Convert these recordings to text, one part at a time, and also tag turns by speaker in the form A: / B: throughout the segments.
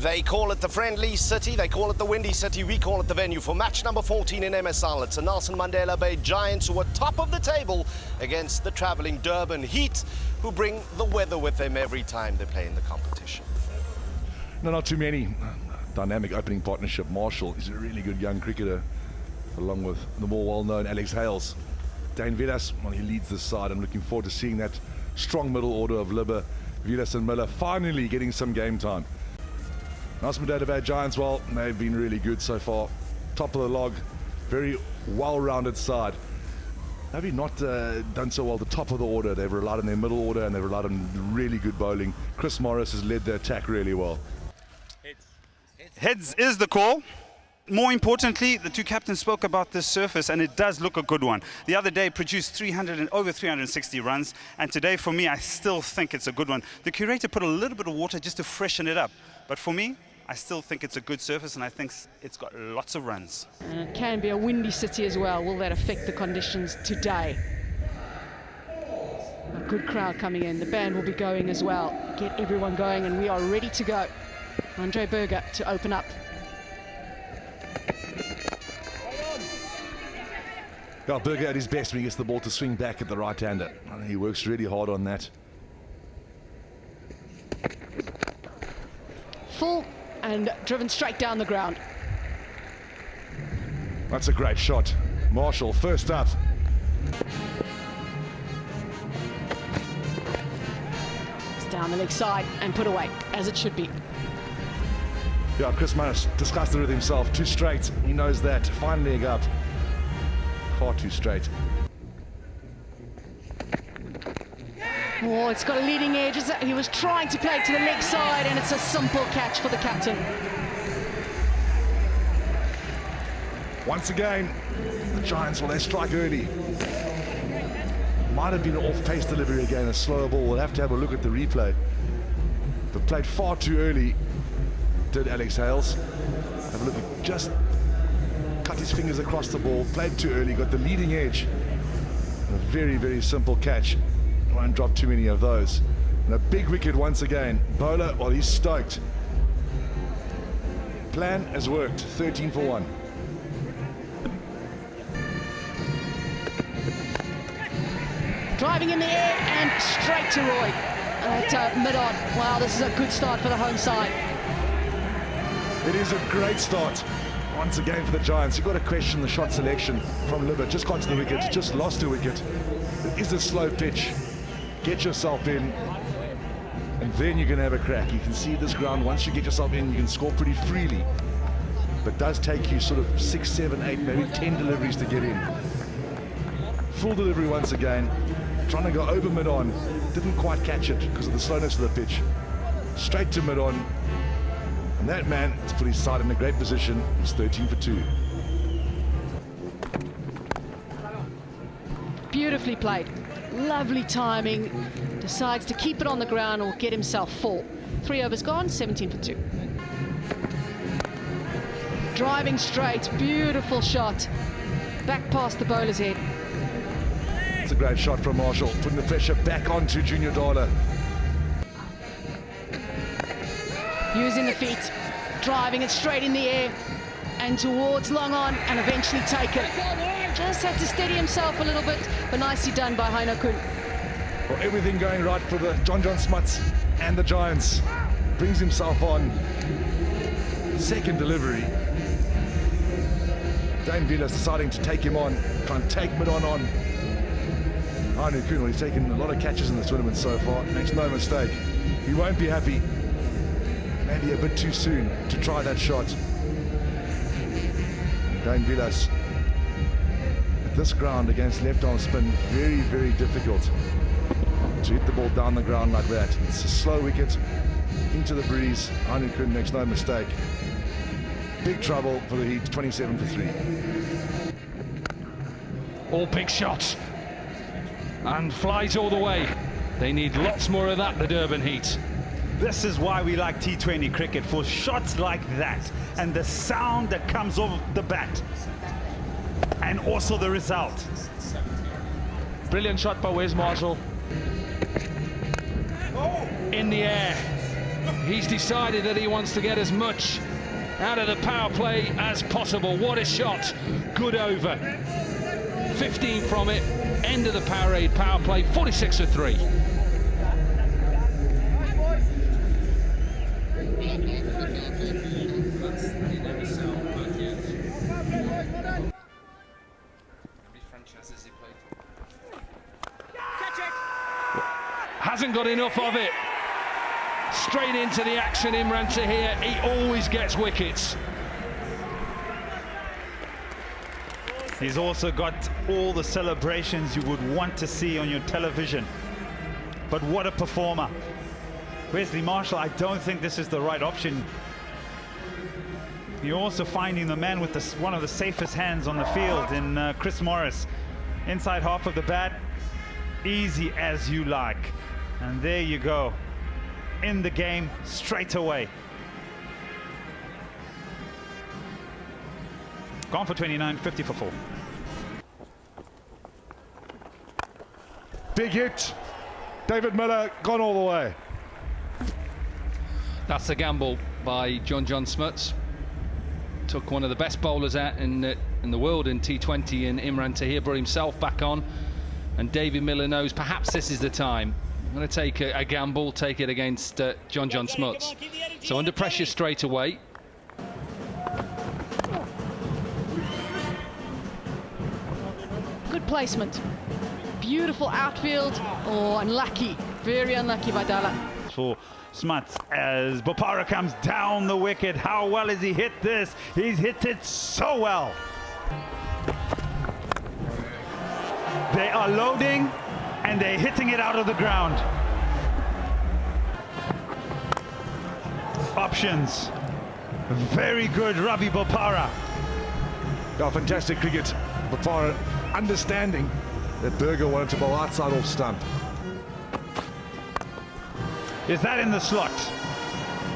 A: They call it the Friendly City, they call it the Windy City, we call it the venue for match number 14 in MSL. It's the Nelson Mandela Bay Giants, who are top of the table against the travelling Durban Heat, who bring the weather with them every time they play in the competition.
B: No, not too many. Dynamic opening partnership. Marshall is a really good young cricketer, along with the more well-known Alex Hales. Dane Villas, well, he leads this side. I'm looking forward to seeing that strong middle order of Libba, Villas and Miller finally getting some game time. Nelson Mandela Bay Giants, well, they've been really good so far. Top of the log, very well-rounded side. Maybe not done so well at the top of the order. They've relied on their middle order and they've relied on really good bowling. Chris Morris has led their attack really well.
C: Heads is the call. More importantly, the two captains spoke about this surface, and it does look a good one. The other day produced over 360 runs, and today for me, I still think it's a good one. The curator put a little bit of water just to freshen it up, but for me, I still think it's a good surface, and I think it's got lots of runs.
D: And it can be a windy city as well. Will that affect the conditions today? A good crowd coming in. The band will be going as well. Get everyone going, and we are ready to go. Andre Berger to open up.
B: Yeah, Berger at his best when he gets the ball to swing back at the right-hander. He works really hard on that.
D: Full and driven straight down the ground.
B: That's a great shot. Marshall, first up.
D: It's down the leg side and put away, as it should be.
B: Yeah, Chris Morris discussed it with himself. Too straight, he knows that. Fine leg up. Far too straight.
D: Oh, it's got a leading edge. He was trying to play it to the leg side, and it's a simple catch for the captain.
B: Once again, the Giants, well, they strike early. Might have been an off-pace delivery again, a slower ball. We'll have to have a look at the replay. But played far too early, did Alex Hales. Have a look at just cut his fingers across the ball, played too early, got the leading edge. A very, very simple catch. Won't drop too many of those. And a big wicket once again. Bowler, well, he's stoked. Plan has worked, 13 for 1.
D: Driving in the air and straight to Roy at mid-on. Wow, this is a good start for the home side.
B: It is a great start once again for the Giants. You've got to question the shot selection from Libba. Just got to the wicket, just lost a wicket. It is a slow pitch. Get yourself in, and then you're going to have a crack. You can see this ground, once you get yourself in, you can score pretty freely. But it does take you sort of 6, 7, 8, maybe 10 deliveries to get in. Full delivery once again. Trying to go over mid-on. Didn't quite catch it because of the slowness of the pitch. Straight to mid-on. And that man has put his side in a great position. It's 13 for 2.
D: Beautifully played. Lovely timing. Decides to keep it on the ground or get himself full. 3 overs gone, 17 for 2. Driving straight, beautiful shot. Back past the bowler's head.
B: It's a great shot from Marshall, putting the pressure back onto Junior Dala.
D: Using the feet, driving it straight in the air and towards long on, and eventually taken. Just had to steady himself a little bit, but nicely done by Heino Kuhn.
B: Well, everything going right for the John Smuts and the Giants. Brings himself on. Second delivery. Dane Villas deciding to take him on, try and take mid-on on. Heino Kuhn, well, he's taken a lot of catches in this tournament so far, makes no mistake. He won't be happy. Maybe a bit too soon to try that shot. Dane Villas. At this ground against left-arm spin, very, very difficult to hit the ball down the ground like that. It's a slow wicket, into the breeze. Heino Kuhn makes no mistake. Big trouble for the Heat, 27 for 3.
E: All big shots. And flies all the way. They need lots more of that, the Durban Heat.
C: This is why we like T20 cricket, for shots like that and the sound that comes off the bat, and also the result.
E: Brilliant shot by Wes Marshall. In the air. He's decided that he wants to get as much out of the power play as possible. What a shot. Good over. 15 from it. End of the Powerade power play. 46 for 3. Hasn't got enough of it. Straight into the action, Imran Tahir. He always gets wickets.
F: He's also got all the celebrations you would want to see on your television. But what a performer. Wesley Marshall, I don't think this is the right option. You're also finding the man with one of the safest hands on the field in Chris Morris. Inside half of the bat, easy as you like. And there you go. In the game straight away. Gone for 29, 50 for 4.
B: Big hit. David Miller gone all the way.
E: That's a gamble by John Smuts. Took one of the best bowlers out in the world in T20, and Imran Tahir brought himself back on. And David Miller knows perhaps this is the time. I'm going to take a gamble, take it against John Smuts. So under pressure straight away.
D: Good placement. Beautiful outfield. Oh, unlucky. Very unlucky by Dalla.
F: For Smuts as Bopara comes down the wicket. How well has he hit this? He's hit it so well. They are loading and they're hitting it out of the ground. Options. Very good, Ravi Bopara.
B: Oh, fantastic cricket. Bopara understanding that Berger wanted to bowl outside off stump.
F: Is that in the slot?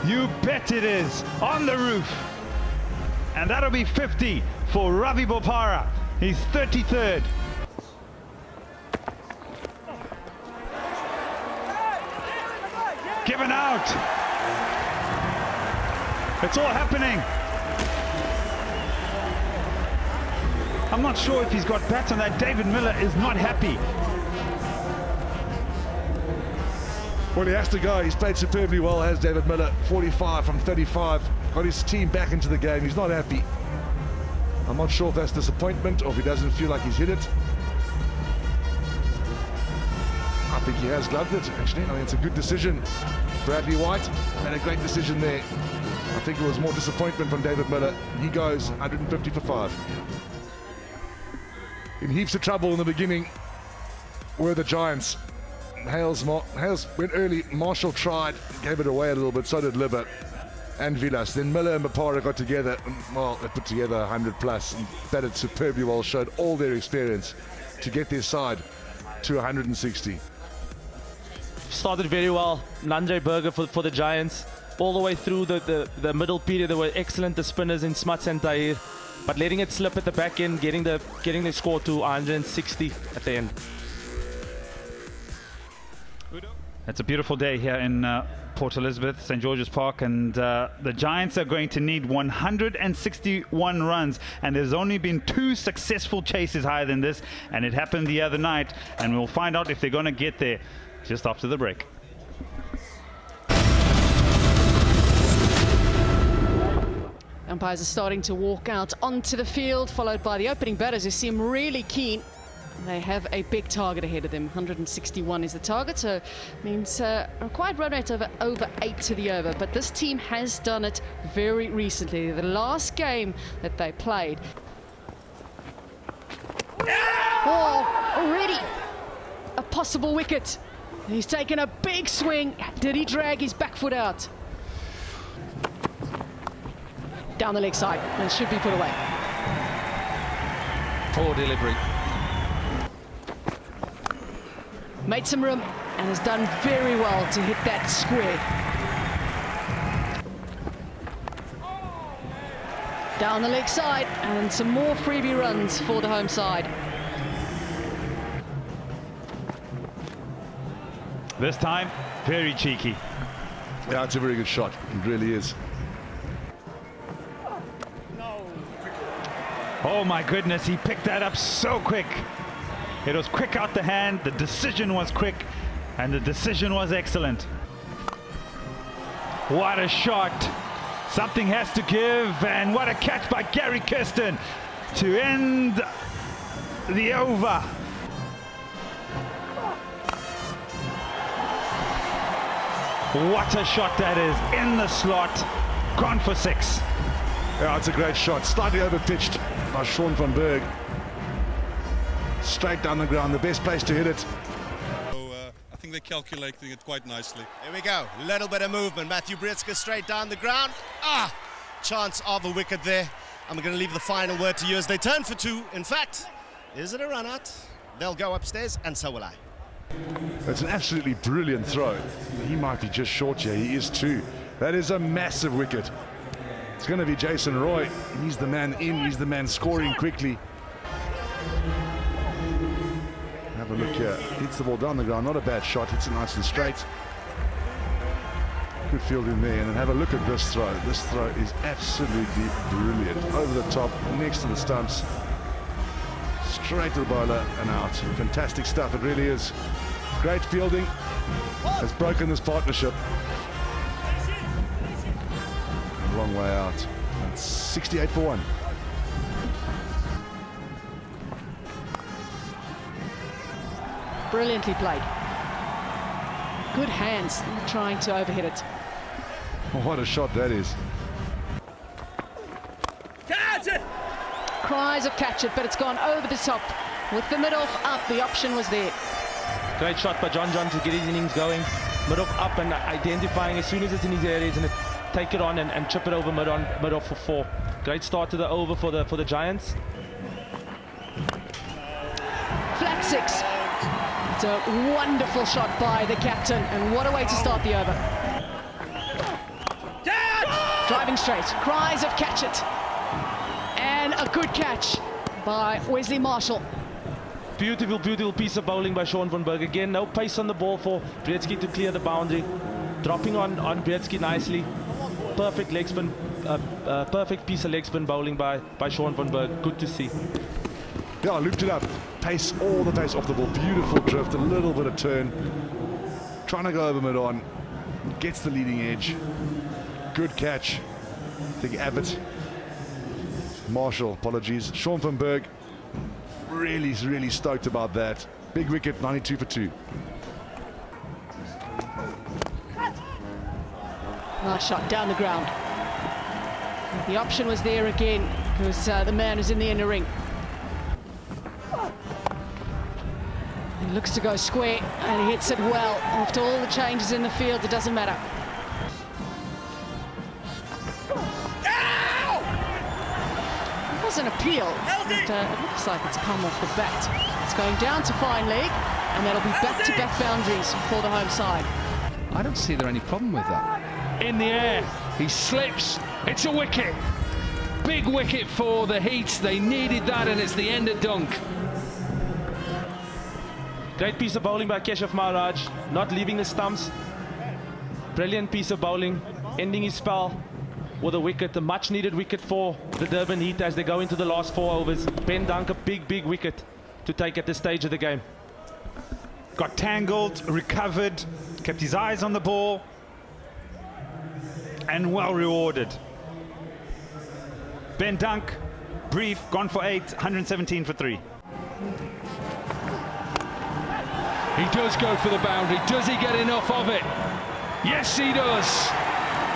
F: You bet it is. On the roof. And that'll be 50 for Ravi Bopara. He's 33rd. Given out. It's all happening. I'm not sure if he's got bats on that. David Miller is not happy.
B: Well, he has to go. He's played superbly well, has David Miller. 45 from 35. Got his team back into the game. He's not happy. I'm not sure if that's disappointment or if he doesn't feel like he's hit it. I think he has gloved it, actually. I think it's a good decision. Bradley White made a great decision there. I think it was more disappointment from David Miller. He goes 150 for 5. In heaps of trouble in the beginning were the Giants. Hales went early. Marshall tried, gave it away a little bit. So did Libber and Vilas. Then Miller and Bopara got together. And, well, they put together 100 plus and batted superbly well. Showed all their experience to get their side to 160.
G: Started very well. Landry Berger for the Giants. All the way through the middle period, they were excellent, the spinners in Smuts and Tahir. But letting it slip at the back end, getting the score to 160 at the end.
F: It's a beautiful day here in Port Elizabeth, St. George's Park, and the Giants are going to need 161 runs, and there's only been 2 successful chases higher than this, and it happened the other night, and we'll find out if they're going to get there just after the break.
D: Umpires are starting to walk out onto the field, followed by the opening batters who seem really keen. They have a big target ahead of them. 161 is the target, so means a required run rate of over 8 to the over. But this team has done it very recently. The last game that they played. Oh, already a possible wicket. He's taken a big swing. Did he drag his back foot out? Down the leg side, and it should be put away.
E: Poor delivery.
D: Made some room and has done very well to hit that square. Down the leg side, and some more freebie runs for the home side.
F: This time, very cheeky.
B: Yeah, it's a very good shot. It really is.
F: Oh my goodness, he picked that up so quick. It was quick out the hand, the decision was quick, and the decision was excellent. What a shot. Something has to give, and what a catch by Gary Kirsten to end the over. What a shot that is, in the slot, gone for 6.
B: Yeah, it's a great shot. Slightly over-pitched by Sean van Berg. Straight down the ground, the best place to hit it.
H: I think they're calculating it quite nicely.
A: Here we go, little bit of movement. Matthew Brietzke straight down the ground. Chance of a wicket there. I'm going to leave the final word to you as they turn for 2. In fact, is it a run out? They'll go upstairs, and so will I.
B: It's an absolutely brilliant throw. He might be just short here. He is too. That is a massive wicket. It's going to be Jason Roy. He's the man in. He's the man scoring quickly. Have a look here. Hits the ball down the ground. Not a bad shot. Hits it nice and straight. Good field in there. And then have a look at this throw. This throw is absolutely brilliant. Over the top, next to the stumps. Straight to the bowler and out. Fantastic stuff. It really is. Great fielding. Has broken this partnership. A long way out. And 68 for 1.
D: Brilliantly played. Good hands trying to overhit it.
B: Oh, what a shot that is.
D: Catch it! Cries of catch it, but it's gone over the top. With the mid-off up, the option was there.
G: Great shot by John to get his innings going. Mid-off up and identifying as soon as it's in his area, he's going to take it on and chip it over mid-off for 4. Great start to the over for the Giants.
D: Flat 6. It's a wonderful shot by the captain, and what a way to start the over. Driving straight, cries of catch it. And a good catch by Wesley Marshall.
G: Beautiful, beautiful piece of bowling by Sean van Berg. Again, no pace on the ball for Brietzke to clear the boundary. Dropping on Brietzke nicely. Perfect leg spin, perfect piece of leg spin bowling by Sean van Berg. Good to see.
B: Yeah, looped it up. Pace, all the pace off the ball. Beautiful drift, a little bit of turn. Trying to go over mid-on. Gets the leading edge. Good catch. I think Abbott. Marshall, apologies. Sean van Berg, really stoked about that. Big wicket, 92 for 2.
D: Nice shot down the ground. The option was there again because the man is in the inner ring. He looks to go square and he hits it well. After all the changes in the field, it doesn't matter. It was an appeal, but it looks like it's come off the bat. It's going down to fine leg, and that'll be back-to-back boundaries for the home side.
E: I don't see there any problem with that. In the air, he slips. It's a wicket. Big wicket for the Heat. They needed that, and it's the end of dunk.
G: Great piece of bowling by Keshav Maharaj, not leaving the stumps. Brilliant piece of bowling, ending his spell with a wicket, a much needed wicket for the Durban Heat as they go into the last 4 overs. Ben Dunk, a big wicket to take at this stage of the game.
F: Got tangled, recovered, kept his eyes on the ball, and well rewarded. Ben Dunk, brief, gone for 8, 117 for 3.
E: He does go for the boundary. Does he get enough of it? Yes, he does.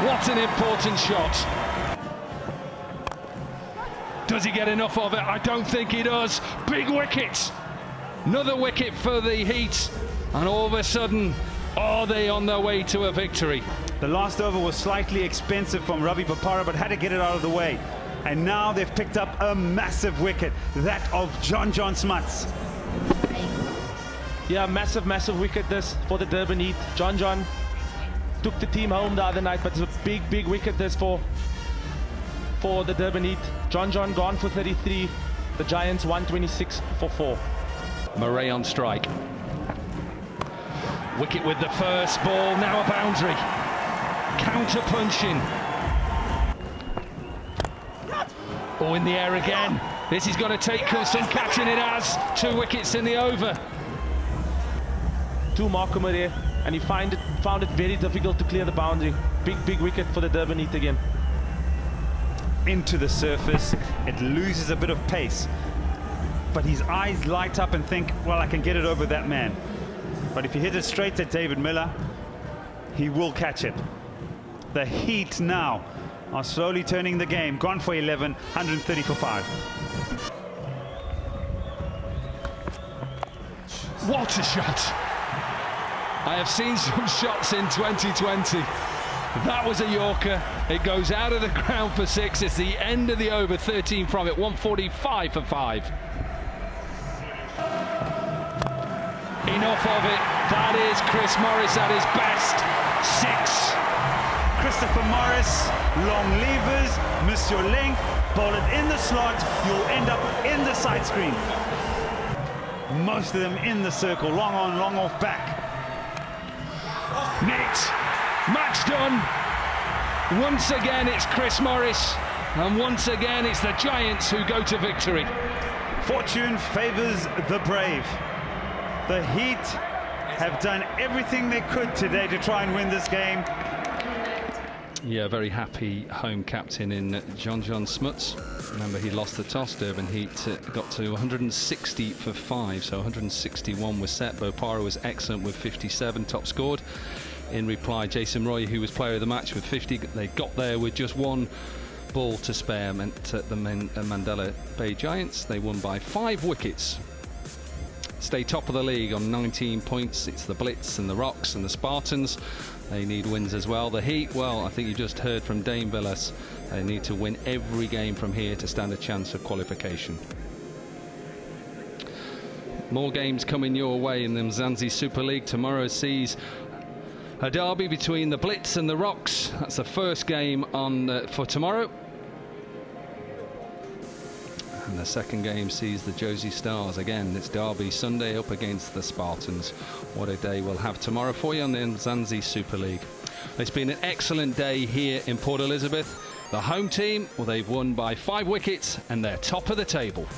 E: What an important shot. Does he get enough of it? I don't think he does. Big wicket. Another wicket for the Heat. And all of a sudden, are they on their way to a victory?
F: The last over was slightly expensive from Ravi Bopara, but had to get it out of the way. And now they've picked up a massive wicket, that of John Smuts.
G: Yeah, massive wicket this for the Durban Heat. John took the team home the other night, but it's a big wicket this for the Durban Heat. John gone for 33. The Giants 126 for 4.
E: Murray on strike. Wicket with the first ball, now a boundary. Counter-punching. Oh, in the air again. This is going to take some catching. It has. 2 wickets in the over.
G: Two Markham there, and he found it very difficult to clear the boundary. Big wicket for the Durban Heat again.
F: Into the surface, it loses a bit of pace, but his eyes light up and think, well, I can get it over that man. But if you hit it straight at David Miller, he will catch it. The Heat now are slowly turning the game. Gone for 11, 130 for 5.
E: What a shot! I have seen some shots in 2020. That was a Yorker. It goes out of the ground for 6. It's the end of the over, 13 from it, 145 for 5. Enough of it. That is Chris Morris at his best. 6.
F: Christopher Morris, long levers, miss your length, bowl it in the slot, you'll end up in the side screen. Most of them in the circle, long on, long off back.
E: Net. Match done. Once again it's Chris Morris, and once again it's the Giants who go to victory.
F: Fortune favours the brave. The Heat have done everything they could today to try and win this game.
E: Yeah, very happy home captain in John Smuts. Remember, he lost the toss. Durban Heat got to 160 for 5, so 161 was set. Bopara was excellent with 57, top scored. In reply, Jason Roy, who was player of the match with 50, they got there with just 1 ball to spare, meant the Mandela Bay Giants. They won by 5 wickets. Stay top of the league on 19 points. It's the Blitz and the Rocks and the Spartans. They need wins as well. The Heat, well, I think you just heard from Dame Villas. They need to win every game from here to stand a chance of qualification. More games coming your way in the Mzansi Super League. Tomorrow sees a derby between the Blitz and the Rocks. That's the first game on for tomorrow. And the second game sees the Josie Stars. Again, it's Derby Sunday up against the Spartans. What a day we'll have tomorrow for you on the Mzansi Super League. It's been an excellent day here in Port Elizabeth. The home team, well, they've won by 5 wickets and they're top of the table.